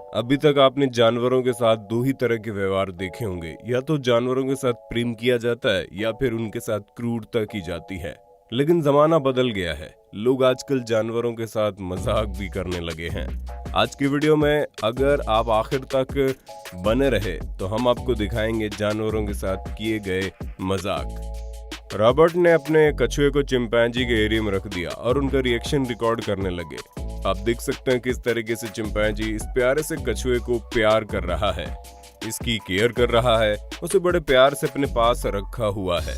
अभी तक आपने जानवरों के साथ दो ही तरह के व्यवहार देखे होंगे, या तो जानवरों के साथ प्रेम किया जाता है या फिर उनके साथ क्रूरता की जाती है। लेकिन जमाना बदल गया है, लोग आजकल जानवरों के साथ मजाक भी करने लगे हैं। आज की वीडियो में अगर आप आखिर तक बने रहे तो हम आपको दिखाएंगे जानवरों के साथ किए गए मजाक। रॉबर्ट ने अपने कछुए को चिंपैंजी के एरिया में रख दिया और उनका रिएक्शन रिकॉर्ड करने लगे। आप देख सकते हैं किस तरीके से चिंपैंजी इस प्यारे से कछुए को प्यार कर रहा है, इसकी केयर कर रहा है, उसे बड़े प्यार से अपने पास रखा हुआ है।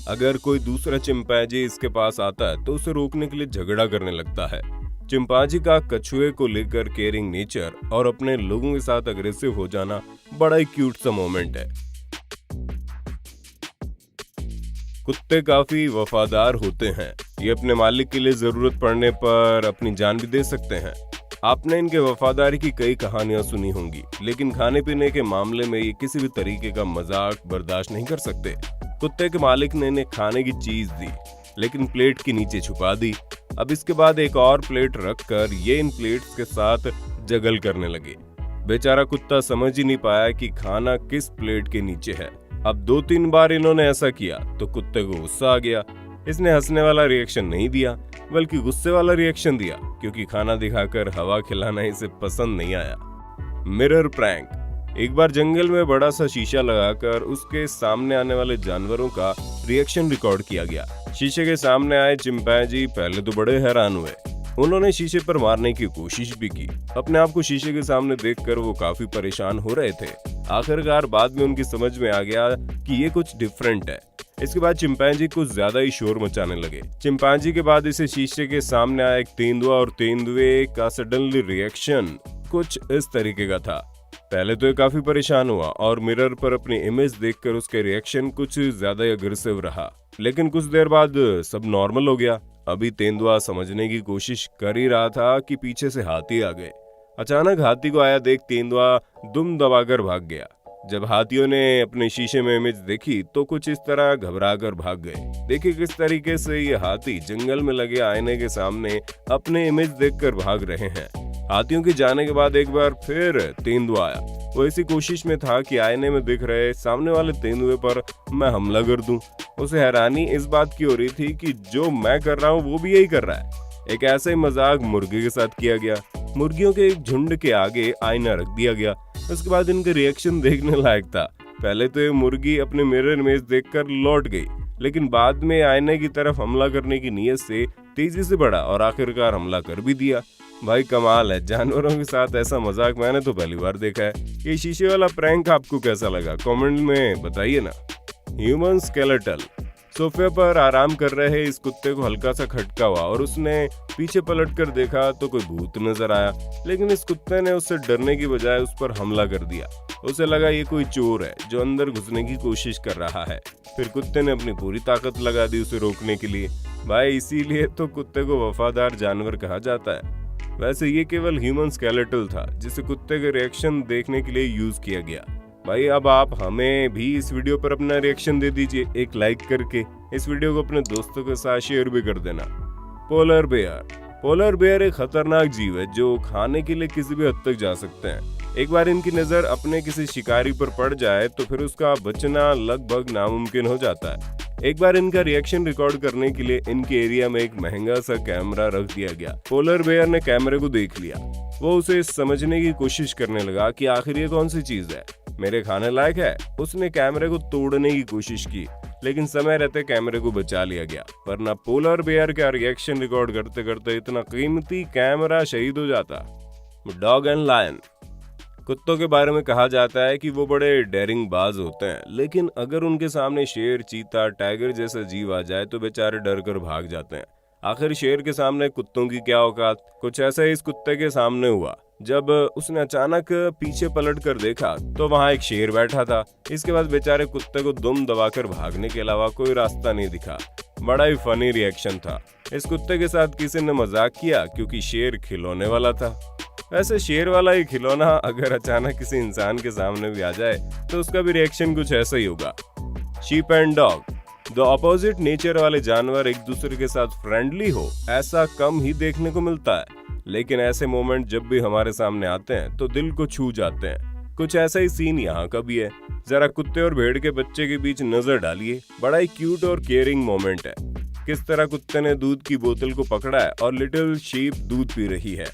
अगर कोई दूसरा चिंपैंजी इसके पास आता है तो उसे रोकने के लिए झगड़ा करने लगता है। चिंपैंजी का कछुए को लेकर केयरिंग नेचर और अपने लोगों के साथ अग्रेसिव हो जाना बड़ा ही क्यूट सा मोमेंट है। कुत्ते काफी वफादार होते हैं, ये अपने मालिक के लिए जरूरत पड़ने पर अपनी जान भी दे सकते हैं। आपने इनके वफादारी की कई कहानियां सुनी होंगी, लेकिन खाने पीने के मामले में ये किसी भी तरीके का मजाक बर्दाश्त नहीं कर सकते। कुत्ते के मालिक ने इन्हें खाने की चीज दी, लेकिन प्लेट के नीचे छुपा दी। अब इसके बाद एक और प्लेट रखकर ये इन प्लेट्स के साथ जगल करने लगे। बेचारा कुत्ता समझ ही नहीं पाया कि खाना किस प्लेट के नीचे है। अब 2-3 बार इन्होंने ऐसा किया तो कुत्ते को गुस्सा आ गया। इसने हंसने वाला रिएक्शन नहीं दिया, बल्कि गुस्से वाला रिएक्शन दिया, क्योंकि खाना दिखाकर हवा खिलाना इसे पसंद नहीं आया। Mirror prank. एक बार जंगल में बड़ा सा शीशा लगाकर उसके सामने आने वाले जानवरों का रिएक्शन रिकॉर्ड किया गया। शीशे के सामने आए चिंपैंजी पहले तो बड़े हैरान हुए। उन्होंने शीशे पर मारने की कोशिश भी की। अपने आप को शीशे के सामने देखकर वो काफी परेशान हो रहे थे। आखिरकार बाद में उनकी समझ में आ गया कि ये कुछ डिफरेंट है। इसके बाद चिंपैंजी कुछ ज्यादा ही शोर मचाने लगे। चिंपैंजी के बाद इसे शीशे के सामने आया एक तेंदुआ, और तेंदुए का सडनली रिएक्शन कुछ इस तरीके का था। पहले तो ये काफी परेशान हुआ और मिरर पर अपनी इमेज देखकर उसके रिएक्शन कुछ ज्यादा ही अग्रेसिव रहा, लेकिन कुछ देर बाद सब नॉर्मल हो गया। अभी तेंदुआ समझने की कोशिश कर ही रहा था कि पीछे से हाथी आ गए। अचानक हाथी को आया देख तेंदुआ दुम दबाकर भाग गया। जब हाथियों ने अपने शीशे में इमेज देखी तो कुछ इस तरह घबराकर भाग गए। देखिए किस तरीके से ये हाथी जंगल में लगे आईने के सामने अपने इमेज देखकर भाग रहे हैं। हाथियों के जाने के बाद एक बार फिर तेंदुआ आया। वो इसी कोशिश में था कि आईने में दिख रहे सामने वाले तेंदुए पर मैं हमला कर दूं। उसे हैरानी इस बात की हो रही थी कि जो मैं कर रहा हूं वो भी यही कर रहा है। एक ऐसा ही मजाक मुर्गी के साथ किया गया। मुर्गियों के एक झुंड के आगे आईना रख दिया गया। उसके बाद इनके रिएक्शन देखने लायक था। पहले तो ये मुर्गी अपने मिरर इमेज देखकर लौट गई, लेकिन बाद में आईने की तरफ हमला करने की नीयत से तेजी से बढ़ा और आखिरकार हमला कर भी दिया। भाई कमाल है, जानवरों के साथ ऐसा मजाक मैंने तो पहली बार देखा है। ये शीशे वाला प्रैंक आपको कैसा लगा कमेंट में बताइए ना। Human skeletal. सोफे पर आराम कर रहे इस कुत्ते को हल्का सा खटका हुआ और उसने पीछे पलट कर देखा तो कोई भूत नजर आया, लेकिन इस कुत्ते ने उससे डरने की बजाय उस पर हमला कर दिया। उसे लगा ये कोई चोर है जो अंदर घुसने की कोशिश कर रहा है। फिर कुत्ते ने अपनी पूरी ताकत लगा दी उसे रोकने के लिए। भाई इसीलिए तो कुत्ते को वफादार जानवर कहा जाता है। वैसे ये केवल ह्यूमन स्केलेटल था जिसे कुत्ते के रिएक्शन देखने के लिए यूज किया गया। भाई अब आप हमें भी इस वीडियो पर अपना रिएक्शन दे दीजिए एक लाइक करके। इस वीडियो को अपने दोस्तों के साथ शेयर भी कर देना। Polar bear. पोलर बेयर एक खतरनाक जीव है जो खाने के लिए किसी भी हद तक जा सकते हैं। एक बार इनकी नजर अपने किसी शिकारी पर पड़ जाए तो फिर उसका बचना लगभग नामुमकिन हो जाता है। एक बार इनका रिएक्शन रिकॉर्ड करने के लिए इनके एरिया में एक महंगा सा कैमरा रख दिया गया। पोलर बेयर ने कैमरे को देख लिया। वो उसे समझने की कोशिश करने लगा कि आखिर ये कौन सी चीज है, मेरे खाने लायक है। उसने कैमरे को तोड़ने की कोशिश की, लेकिन समय रहते कैमरे को बचा लिया गया, वरना पोलर बेयर का रिएक्शन रिकॉर्ड करते करते इतना कीमती कैमरा शहीद हो जाता। Dog and lion. कुत्तों के बारे में कहा जाता है कि वो बड़े डेयरिंग बाज होते हैं, लेकिन अगर उनके सामने शेर, चीता, टाइगर जैसा जीव आ जाए तो बेचारे डर कर भाग जाते हैं। आखिर शेर के सामने कुत्तों की क्या औकात। कुछ ऐसा ही इस कुत्ते के सामने हुआ। जब उसने अचानक पीछे पलट कर देखा तो वहां एक शेर बैठा था। इसके बाद बेचारे कुत्ते को दुम दबाकर भागने के अलावा कोई रास्ता नहीं दिखा। बड़ा ही फनी रिएक्शन था। इस कुत्ते के साथ किसी ने मजाक किया क्योंकि शेर खिलौने वाला था। वैसे शेर वाला ही खिलौना अगर अचानक किसी इंसान के सामने भी आ जाए तो उसका भी रिएक्शन कुछ ऐसा ही होगा। Sheep and dog. The opposite nature वाले जानवर एक दूसरे के साथ फ्रेंडली हो ऐसा कम ही देखने को मिलता है, लेकिन ऐसे मोमेंट जब भी हमारे सामने आते हैं तो दिल को छू जाते हैं। कुछ ऐसा ही सीन यहाँ का भी है। जरा कुत्ते और भेड़ के बच्चे के बीच नजर डालिए। बड़ा ही क्यूट और केयरिंग मोमेंट है। किस तरह कुत्ते ने दूध की बोतल को पकड़ा है और लिटिल शीप दूध पी रही है।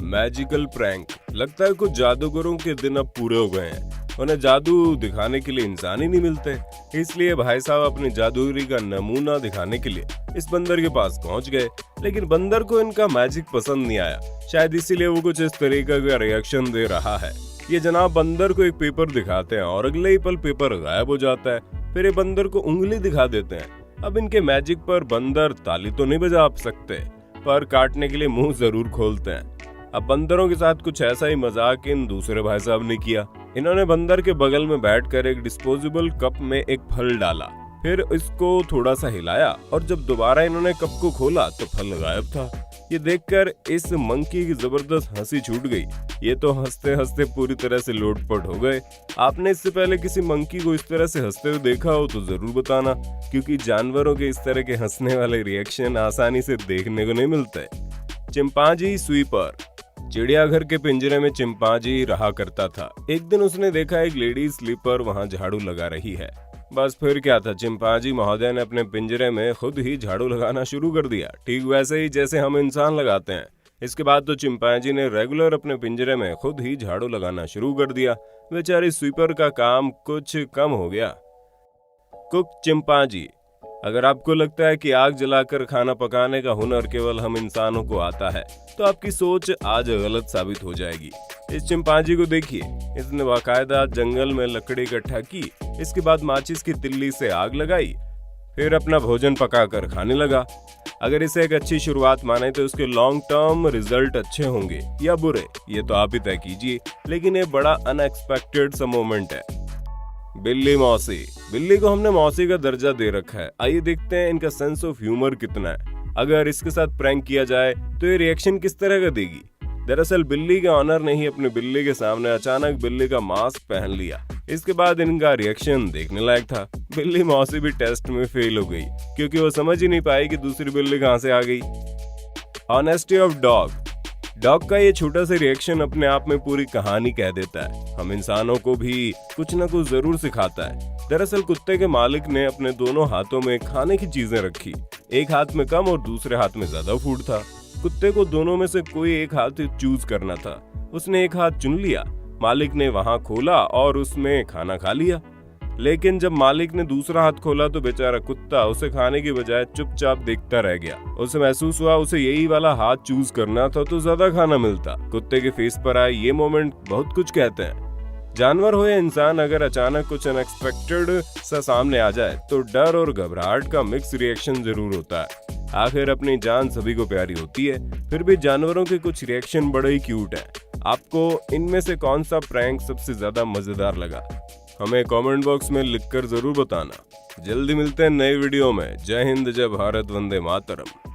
Magical prank. लगता है कुछ जादूगरों के दिन अब पूरे हो गए हैं। उन्हें जादू दिखाने के लिए इंसान ही नहीं मिलते, इसलिए भाई साहब अपनी जादूगरी का नमूना दिखाने के लिए इस बंदर के पास पहुंच गए। लेकिन बंदर को इनका मैजिक पसंद नहीं आया। शायद इसीलिए वो कुछ इस तरीके का रिएक्शन दे रहा है। ये जनाब बंदर को एक पेपर दिखाते हैं और अगले ही पल पेपर गायब हो जाता है। फिर ये बंदर को उंगली दिखा देते हैं। अब इनके मैजिक पर बंदर ताली तो नहीं बजा सकते, पर काटने के लिए मुंह जरूर खोलते हैं। अब बंदरों के साथ कुछ ऐसा ही मजाक इन दूसरे भाई साहब ने किया। इन्होंने बंदर के बगल में बैठकर एक डिस्पोजेबल कप में एक फल डाला, फिर इसको थोड़ा सा हिलाया और जब दोबारा इन्होंने कप को खोला तो फल गायब था। ये देखकर इस मंकी की जबरदस्त हंसी छूट गई। ये तो हंसते हंसते पूरी तरह से लोटपोट हो गए। आपने इससे पहले किसी मंकी को इस तरह से हंसते हुए देखा हो तो जरूर बताना, क्योंकि जानवरों के इस तरह के हंसने वाले रिएक्शन आसानी से देखने को नहीं मिलते। Chimpanzee sweeper. चिड़ियाघर के पिंजरे में चिंपांजी रहा करता था। एक दिन उसने देखा एक लेडी स्लीपर वहां झाड़ू लगा रही है। बस फिर क्या था, चिंपांजी महोदय ने अपने पिंजरे में खुद ही झाड़ू लगाना शुरू कर दिया, ठीक वैसे ही जैसे हम इंसान लगाते हैं। इसके बाद तो चिंपांजी ने रेगुलर अपने पिंजरे में खुद ही झाड़ू लगाना शुरू कर दिया। बेचारी स्वीपर का काम कुछ कम हो गया। Cook chimpanzee. अगर आपको लगता है कि आग जलाकर खाना पकाने का हुनर केवल हम इंसानों को आता है, तो आपकी सोच आज गलत साबित हो जाएगी। इस चिंपांजी को देखिए, इसने बाकायदा जंगल में लकड़ी इकट्ठा की, इसके बाद माचिस की तिल्ली से आग लगाई, फिर अपना भोजन पकाकर खाने लगा। अगर इसे एक अच्छी शुरुआत माने तो उसके लॉन्ग टर्म रिजल्ट अच्छे होंगे या बुरे, ये तो आप ही तय कीजिए। लेकिन ये बड़ा अनएक्सपेक्टेड सा मोमेंट है। बिल्ली मौसी। बिल्ली को हमने मौसी का दर्जा दे रखा है। आइए देखते हैं इनका सेंस ऑफ ह्यूमर कितना है। अगर इसके साथ प्रैंक किया जाए तो ये रिएक्शन किस तरह का देगी। दरअसल बिल्ली के ऑनर ने ही अपने बिल्ली के सामने अचानक बिल्ली का मास्क पहन लिया। इसके बाद इनका रिएक्शन देखने लायक था। बिल्ली मौसी भी टेस्ट में फेल हो गई, क्योंकि वो समझ ही नहीं पाई कि दूसरी बिल्ली कहां से आ गई। Honesty of dog. डॉग का ये छोटा सा रिएक्शन अपने आप में पूरी कहानी कह देता है। हम इंसानों को भी कुछ न कुछ जरूर सिखाता है। दरअसल कुत्ते के मालिक ने अपने दोनों हाथों में खाने की चीजें रखी। एक हाथ में कम और दूसरे हाथ में ज्यादा फूड था। कुत्ते को दोनों में से कोई एक हाथ चूज करना था। उसने एक हाथ चुन लिया। मालिक ने वहां खोला और उसमें खाना खा लिया। लेकिन जब मालिक ने दूसरा हाथ खोला तो बेचारा कुत्ता उसे खाने की बजाय चुपचाप देखता रह गया। उसे महसूस हुआ उसे यही वाला हाथ चूज करना था तो ज्यादा खाना मिलता। कुत्ते के फेस पर आए ये मोमेंट बहुत कुछ कहते हैं। जानवर हो या इंसान, अगर अचानक कुछ अनएक्सपेक्टेड सा सामने आ जाए तो डर और घबराहट का मिक्स रिएक्शन जरूर होता है। आखिर अपनी जान सभी को प्यारी होती है, फिर भी जानवरों के कुछ रिएक्शन बड़े ही क्यूट हैं। आपको इनमें से कौन सा प्रैंक सबसे ज्यादा मजेदार लगा, हमें कमेंट बॉक्स में लिखकर जरूर बताना। जल्दी मिलते हैं नए वीडियो में। जय हिंद, जय भारत, वंदे मातरम।